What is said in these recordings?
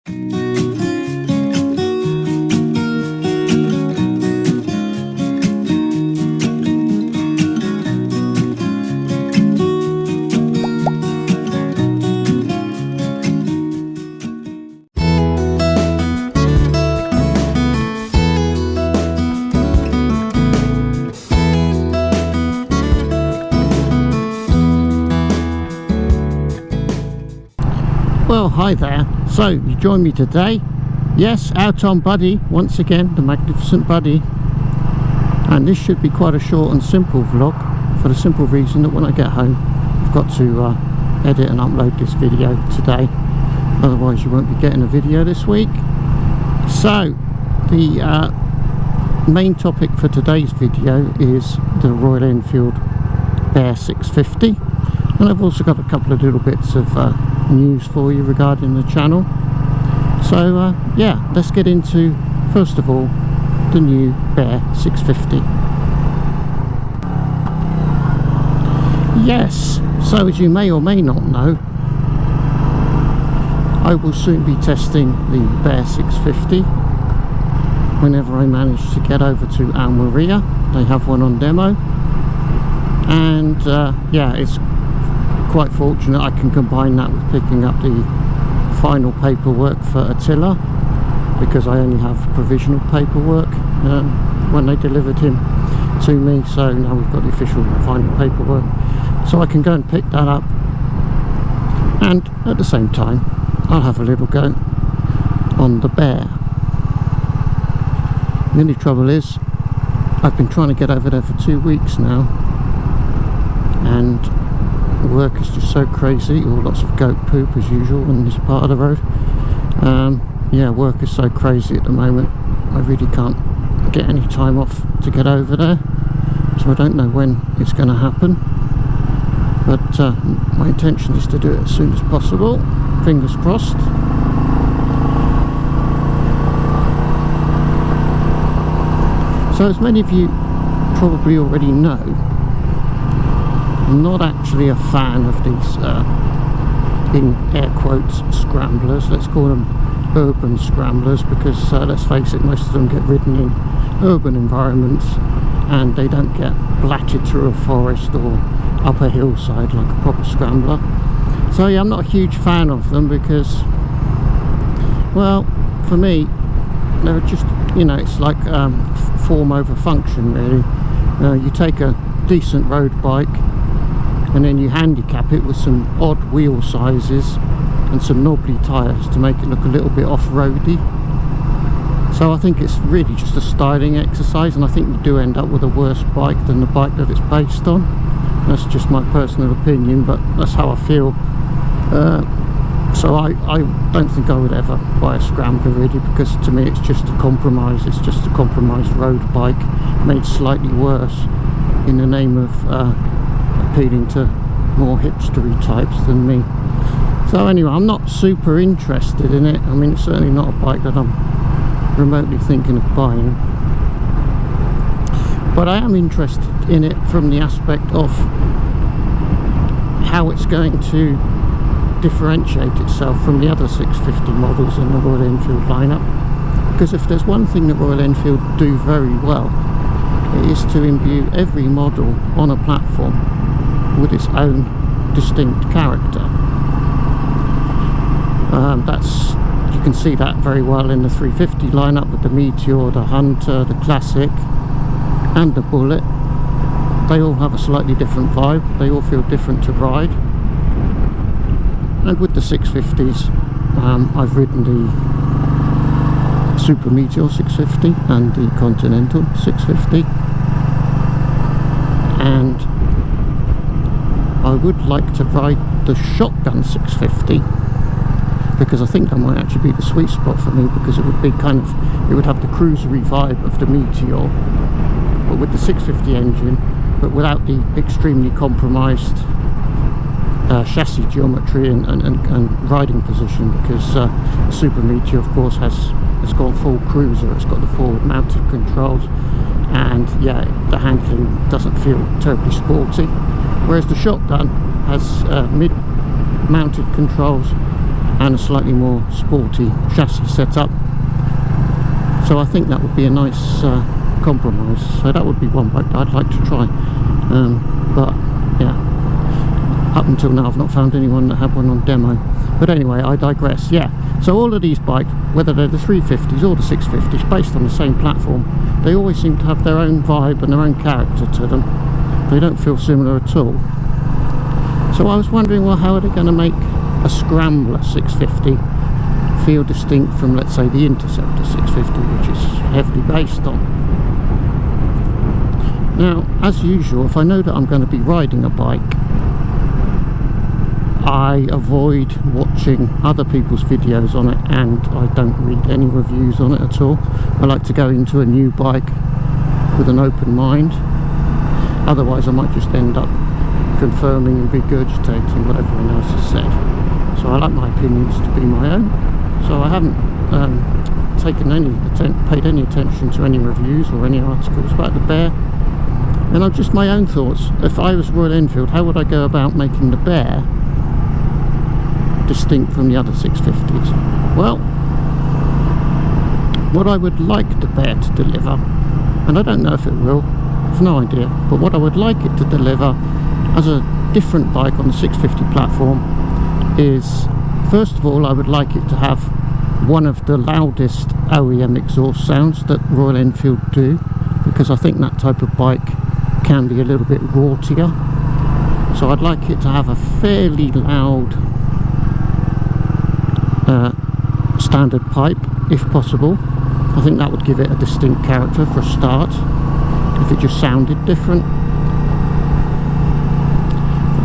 Well, hi there. So you join me today, yes, out on Buddy once again, the magnificent Buddy, and this should be quite a short and simple vlog for the simple reason that when I get home I've got to edit and upload this video today, otherwise you won't be getting a video this week. So the main topic for today's video is the Royal Enfield Bear 650, and I've also got a couple of little bits of news for you regarding the channel. So yeah, let's get into, first of all, the new Bear 650. Yes, so as you may or may not know, I will soon be testing the Bear 650 whenever I manage to get over to Almeria. They have one on demo, and yeah, it's quite fortunate I can combine that with picking up the final paperwork for Atilla, because I only have provisional paperwork when they delivered him to me, so now we've got the official final paperwork, so I can go and pick that up, and at the same time I'll have a little go on the Bear. The only trouble is I've been trying to get over there for 2 weeks now, and work is just so crazy, or lots of goat poop as usual on this part of the road. Yeah, work is so crazy at the moment, I really can't get any time off to get over there, so I don't know when it's going to happen, but my intention is to do it as soon as possible, fingers crossed. So as many of you probably already know, I'm not actually a fan of these, in air quotes, scramblers. Let's call them urban scramblers, because let's face it, most of them get ridden in urban environments and they don't get blatted through a forest or up a hillside like a proper scrambler. So yeah, I'm not a huge fan of them because, well, for me, they're just, you know, it's like form over function really. You take a decent road bike and then you handicap it with some odd wheel sizes and some knobbly tyres to make it look a little bit off-roady. So I think it's really just a styling exercise, and I think you do end up with a worse bike than the bike that it's based on. That's just my personal opinion, but that's how I feel. So I don't think I would ever buy a Scrambler really, because to me it's just a compromise. It's just a compromised road bike made slightly worse in the name of appealing to more hipstery types than me. So anyway, I'm not super interested in it. I mean, it's certainly not a bike that I'm remotely thinking of buying, but I am interested in it from the aspect of how it's going to differentiate itself from the other 650 models in the Royal Enfield lineup. Because if there's one thing that Royal Enfield do very well, it is to imbue every model on a platform with its own distinct character. You can see that very well in the 350 lineup with the Meteor, the Hunter, the Classic and the Bullet. They all have a slightly different vibe, they all feel different to ride. And with the 650s, I've ridden the Super Meteor 650 and the Continental 650, and I would like to ride the Shotgun 650, because I think that might actually be the sweet spot for me, because it would be kind of, it would have the cruisery vibe of the Meteor, but with the 650 engine, but without the extremely compromised chassis geometry and riding position, because the Super Meteor of course has gone full cruiser. It's got the forward mounted controls, and yeah, the handling doesn't feel terribly sporty, whereas the Shotgun has mid mounted controls and a slightly more sporty chassis setup. So I think that would be a nice compromise. So that would be one bike that I'd like to try. But yeah, up until now I've not found anyone that had one on demo. But anyway, I digress. Yeah, so all of these bikes, whether they're the 350s or the 650s, based on the same platform, they always seem to have their own vibe and their own character to them. They don't feel similar at all. So I was wondering, well, how are they going to make a Scrambler 650 feel distinct from, let's say, the Interceptor 650, which is heavily based on. Now, as usual, if I know that I'm going to be riding a bike, I avoid watching other people's videos on it, and I don't read any reviews on it at all. I like to go into a new bike with an open mind. Otherwise I might just end up confirming and regurgitating what everyone else has said. So I like my opinions to be my own. So I haven't paid any attention to any reviews or any articles about the Bear. And I've just my own thoughts. If I was Royal Enfield, how would I go about making the Bear distinct from the other 650s? Well, what I would like the Bear to deliver, and I don't know if it will, I've no idea, but what I would like it to deliver as a different bike on the 650 platform is, first of all, I would like it to have one of the loudest OEM exhaust sounds that Royal Enfield do, because I think that type of bike can be a little bit rortier. So I'd like it to have a fairly loud standard pipe, if possible. I think that would give it a distinct character for a start, if it just sounded different.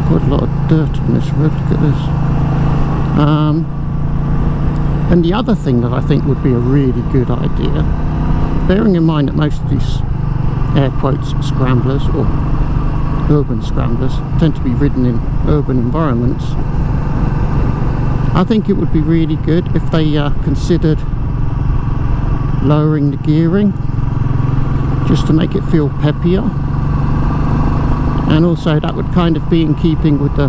Quite a lot of dirt on this road, look at this. And the other thing that I think would be a really good idea, bearing in mind that most of these air quotes scramblers or urban scramblers tend to be ridden in urban environments, I think it would be really good if they considered lowering the gearing just to make it feel peppier. And also that would kind of be in keeping with the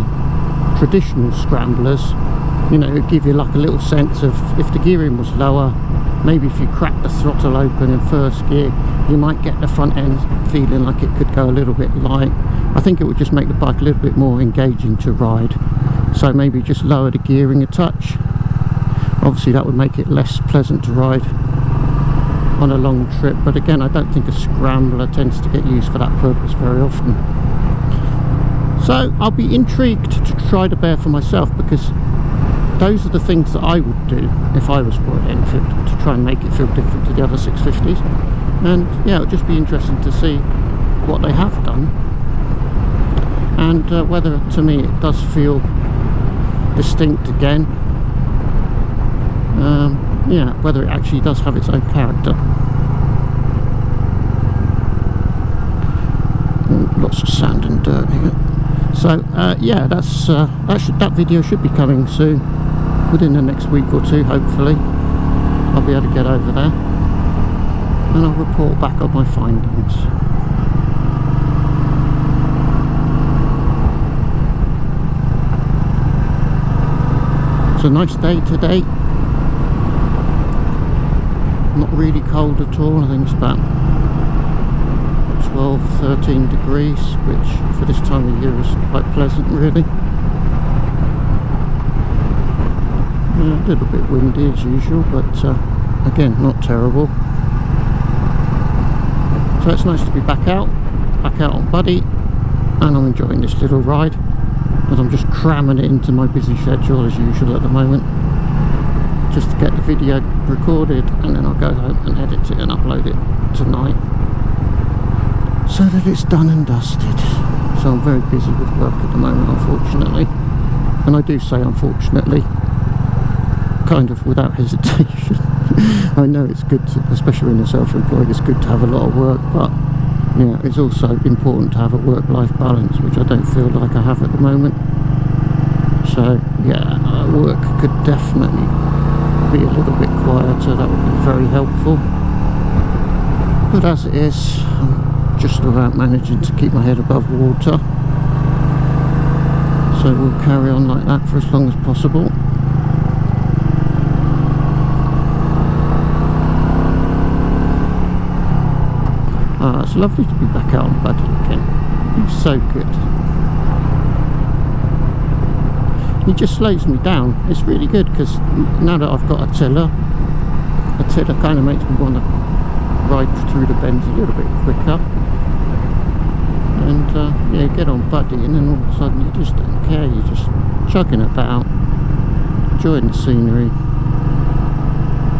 traditional scramblers. You know, it'd give you like a little sense of, if the gearing was lower, maybe if you crack the throttle open in first gear, you might get the front end feeling like it could go a little bit light. I think it would just make the bike a little bit more engaging to ride. So maybe just lower the gearing a touch. Obviously that would make it less pleasant to ride on a long trip, but again, I don't think a scrambler tends to get used for that purpose very often. So I'll be intrigued to try the Bear for myself, because those are the things that I would do if I was Royal Enfield, to try and make it feel different to the other 650s. And yeah, it would just be interesting to see what they have done, and whether, to me, it does feel distinct again. Yeah, whether it actually does have its own character. Lots of sand and dirt here. So yeah, that video should be coming soon, within the next week or two, hopefully. I'll be able to get over there and I'll report back on my findings. It's a nice day today. Not really cold at all. I think it's about 12-13 degrees, which for this time of year is quite pleasant, really. A little bit windy as usual, but again, not terrible. So it's nice to be back out on Buddy, and I'm enjoying this little ride, but I'm just cramming it into my busy schedule as usual at the moment, just to get the video recorded, and then I'll go home and edit it and upload it tonight, so that it's done and dusted. So I'm very busy with work at the moment, unfortunately, and I do say unfortunately kind of without hesitation. I know it's good to, especially when you're self-employed, it's good to have a lot of work, but yeah, it's also important to have a work-life balance, which I don't feel like I have at the moment. So yeah, work could definitely be a little bit quieter. That would be very helpful, but as it is, I'm just about managing to keep my head above water, so we'll carry on like that for as long as possible. It's lovely to be back out on Buddy again. He's so good. He just slows me down. It's really good because now that I've got Atilla kind of makes me want to ride through the bends a little bit quicker. And yeah, you get on Buddy and then all of a sudden you just don't care. You're just chugging about, enjoying the scenery,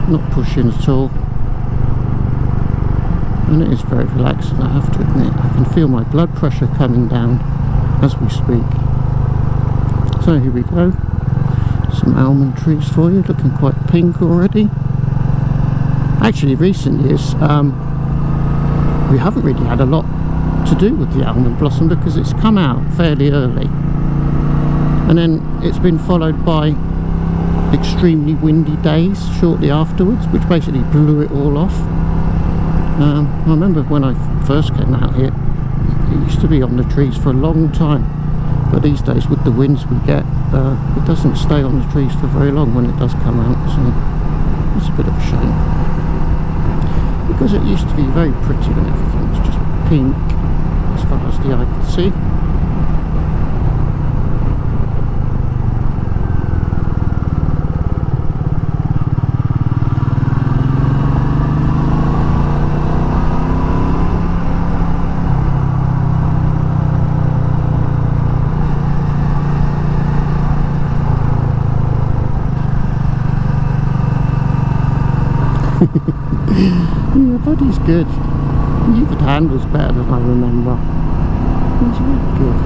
not pushing at all. And it is very relaxing, I have to admit. I can feel my blood pressure coming down as we speak. So here we go, some almond trees for you, looking quite pink already. Actually, recent years we haven't really had a lot to do with the almond blossom because it's come out fairly early, and then it's been followed by extremely windy days shortly afterwards, which basically blew it all off. I remember when I first came out here, it used to be on the trees for a long time. But these days, with the winds we get, it doesn't stay on the trees for very long when it does come out, so it's a bit of a shame. Because it used to be very pretty when everything was just pink, as far as the eye could see. Yeah, Buddy's good. Even handles better than I remember. He's really good.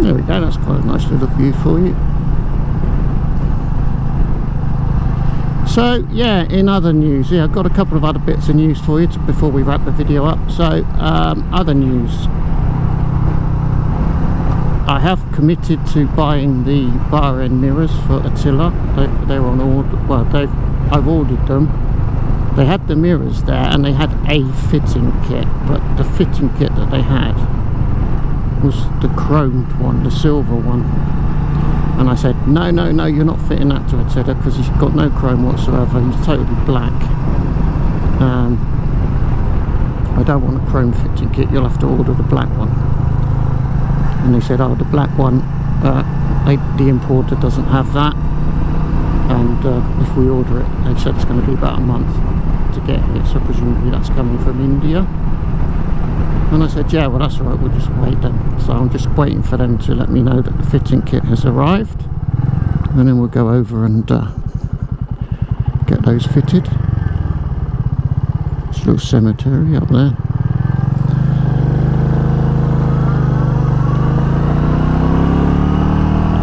There we go, that's quite a nice little view for you. So yeah, in other news, I've got a couple of other bits of news for you before we wrap the video up. So other news, I have committed to buying the bar end mirrors for Atilla. They're on order. Well, I've ordered them. They had the mirrors there and they had a fitting kit, but the fitting kit that they had was the chromed one, the silver one. And I said, no, you're not fitting that to Atilla because he's got no chrome whatsoever. He's totally black. I don't want a chrome fitting kit. You'll have to order the black one. And they said, oh, the black one, the importer doesn't have that. And if we order it, they said it's going to be about a month to get here. So presumably that's coming from India. And I said, yeah, well, that's all right, we'll just wait then. So I'm just waiting for them to let me know that the fitting kit has arrived. And then we'll go over and get those fitted. It's a little cemetery up there.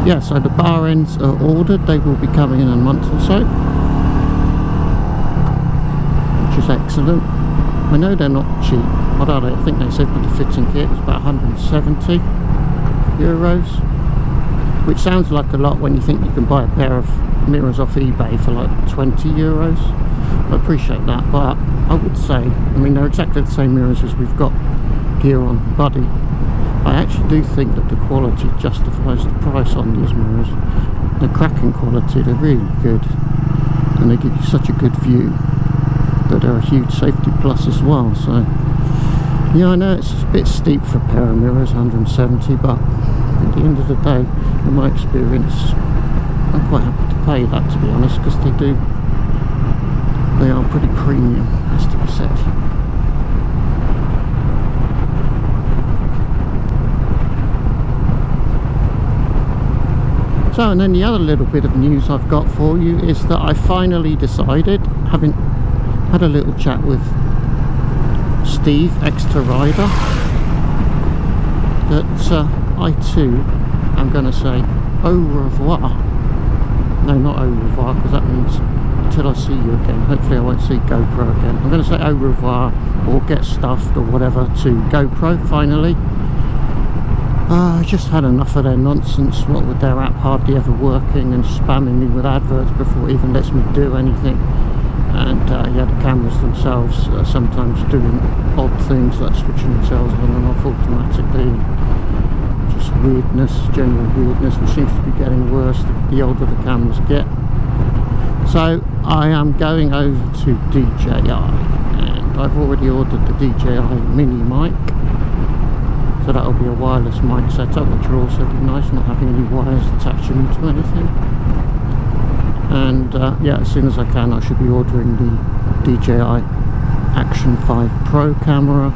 Yeah, so the bar ends are ordered. They will be coming in a month or so, which is excellent. I know they're not cheap. What are they? I think they said with the fitting kit it's about 170 euros, which sounds like a lot when you think you can buy a pair of mirrors off eBay for like 20 euros. I appreciate that, but I would say, I mean, they're exactly the same mirrors as we've got here on Buddy. I actually do think that the quality justifies the price on these mirrors. They're cracking quality, they're really good, and they give you such a good view that they're a huge safety plus as well. So yeah, I know it's a bit steep for a pair of mirrors, 170, but at the end of the day, in my experience, I'm quite happy to pay that, to be honest, because they are pretty premium, has to be said. So, and then the other little bit of news I've got for you is that I finally decided, having had a little chat with Steve, Exeter Rider, that I too am going to say au revoir. No, not au revoir, because that means until I see you again. Hopefully I won't see GoPro again. I'm going to say au revoir or get stuffed or whatever to GoPro finally. I just had enough of their nonsense, what with their app hardly ever working and spamming me with adverts before it even lets me do anything. And yeah, the cameras themselves sometimes doing odd things like switching themselves on and off automatically. just weirdness, general weirdness, which seems to be getting worse the older the cameras get. So I am going over to DJI, and I've already ordered the DJI mini mic, so that'll be a wireless mic setup, which will also be nice, not having any wires attaching to anything. And yeah, as soon as I can, I should be ordering the DJI Action 5 Pro camera,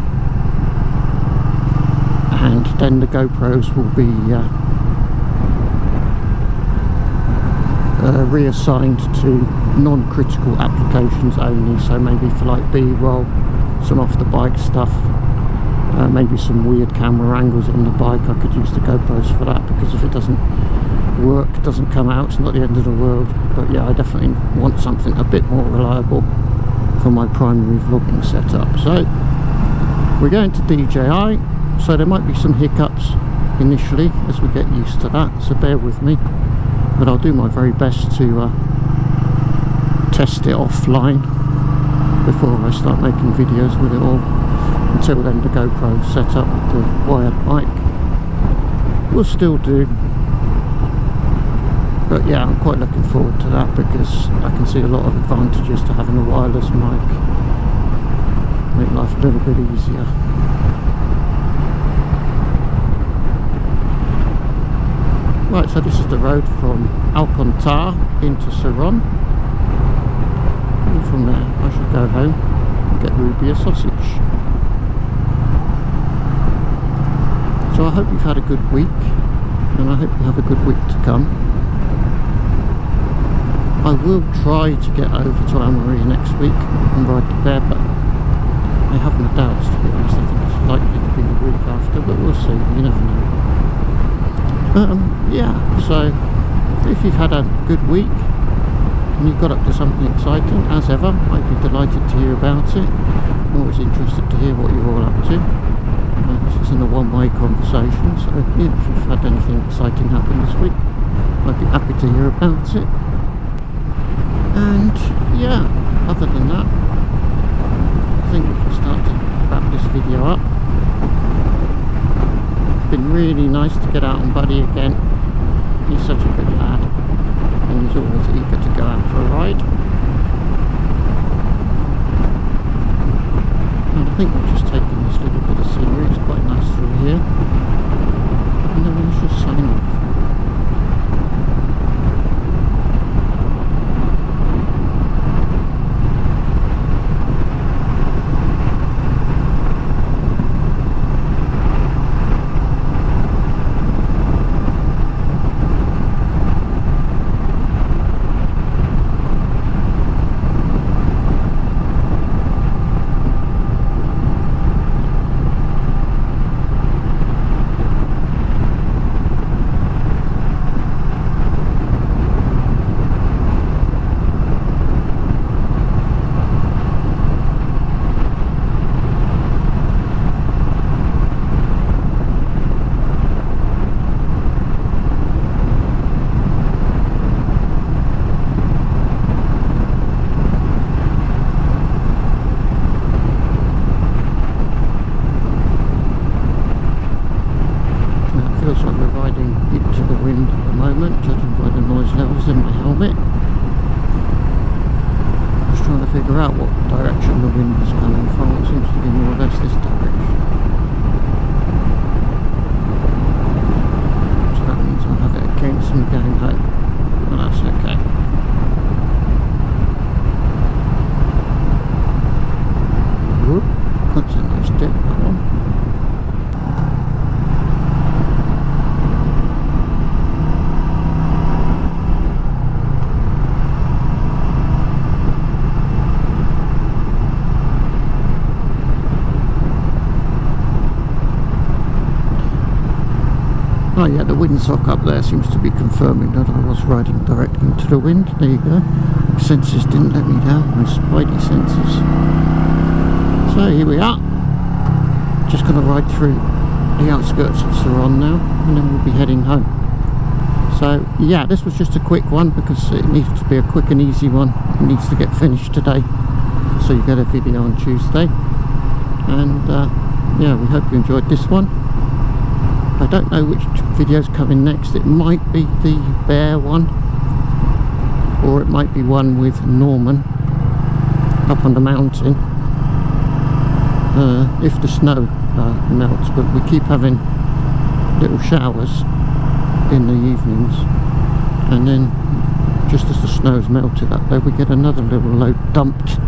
and then the GoPros will be reassigned to non-critical applications only, so maybe for like B-roll, some off the bike stuff, maybe some weird camera angles on the bike. I could use the GoPros for that, because if it doesn't work, doesn't come out, it's not the end of the world. But yeah, I definitely want something a bit more reliable for my primary vlogging setup. So we're going to DJI, so there might be some hiccups initially as we get used to that, so bear with me, but I'll do my very best to test it offline before I start making videos with it all. Until then, the GoPro setup with the wired mic will still do. But yeah, I'm quite looking forward to that, because I can see a lot of advantages to having a wireless mic. Make life a little bit easier. Right, so this is the road from Alcantara into Saron. And from there I should go home and get Ruby a sausage. So I hope you've had a good week, and I hope you have a good week to come. I will try to get over to Almeria next week and ride the Bear, but I have my doubts, to be honest. I think it's likely to be the week after, but we'll see, you never know. Yeah, so if you've had a good week and you've got up to something exciting, as ever, I'd be delighted to hear about it. I'm always interested to hear what you're all up to. This isn't a one-way conversation, so yeah, if you've had anything exciting happen this week, I'd be happy to hear about it. And yeah, other than that, I think we can start to wrap this video up. It's been really nice to get out on Buddy again. He's such a good lad, and he's always eager to go out for a ride. And I think we'll just take in this little bit of scenery. It's quite nice through here, and then we'll just sign off. Judging by the noise levels in my helmet. Just trying to figure out what direction the wind is coming from. It seems to be more or less this direction. So that means I'll have it against me going home. But that's okay. Whoop, that's a nice dip, that one. Oh yeah, the windsock up there seems to be confirming that I was riding directly into the wind. There you go. My senses didn't let me down, my spidey senses. So here we are. Just going to ride through the outskirts of Saron now, and then we'll be heading home. So yeah, this was just a quick one because it needs to be a quick and easy one. It needs to get finished today, so you get a video on Tuesday. And yeah, we hope you enjoyed this one. I don't know which videos coming next. It might be the bear one, or it might be one with Norman up on the mountain, if the snow melts. But we keep having little showers in the evenings, and then just as the snow's melted up there, we get another little load dumped.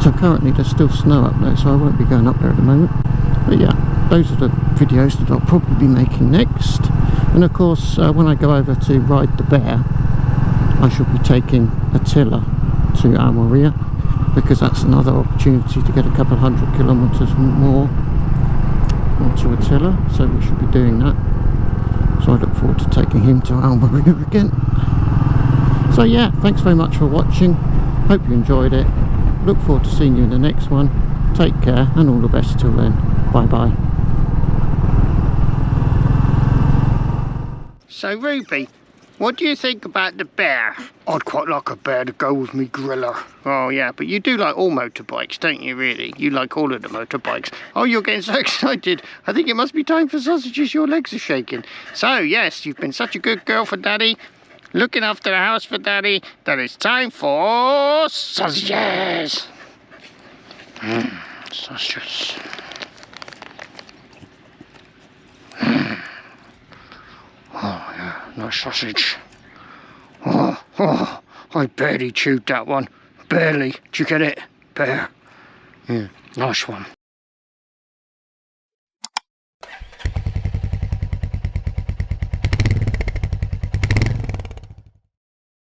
So currently there's still snow up there, so I won't be going up there at the moment. But yeah, those are the videos that I'll probably be making next. And of course, when I go over to ride the bear, I shall be taking Atilla to Almeria, because that's another opportunity to get a couple 100 kilometres more onto Atilla, so we should be doing that. So I look forward to taking him to Almeria again. So yeah, thanks very much for watching. Hope you enjoyed it. Look forward to seeing you in the next one. Take care and all the best till then. Bye bye. So Ruby, what do you think about the bear? I'd quite like a bear to go with me griller. Oh yeah, but you do like all motorbikes, don't you really? You like all of the motorbikes. Oh, you're getting so excited. I think it must be time for sausages. Your legs are shaking. So yes, you've been such a good girl for Daddy, looking after the house for Daddy, that it's time for sausages. Sausages. Oh yeah, nice sausage. Oh, I barely chewed that one. Barely. Did you get it? Bear. Yeah, nice one.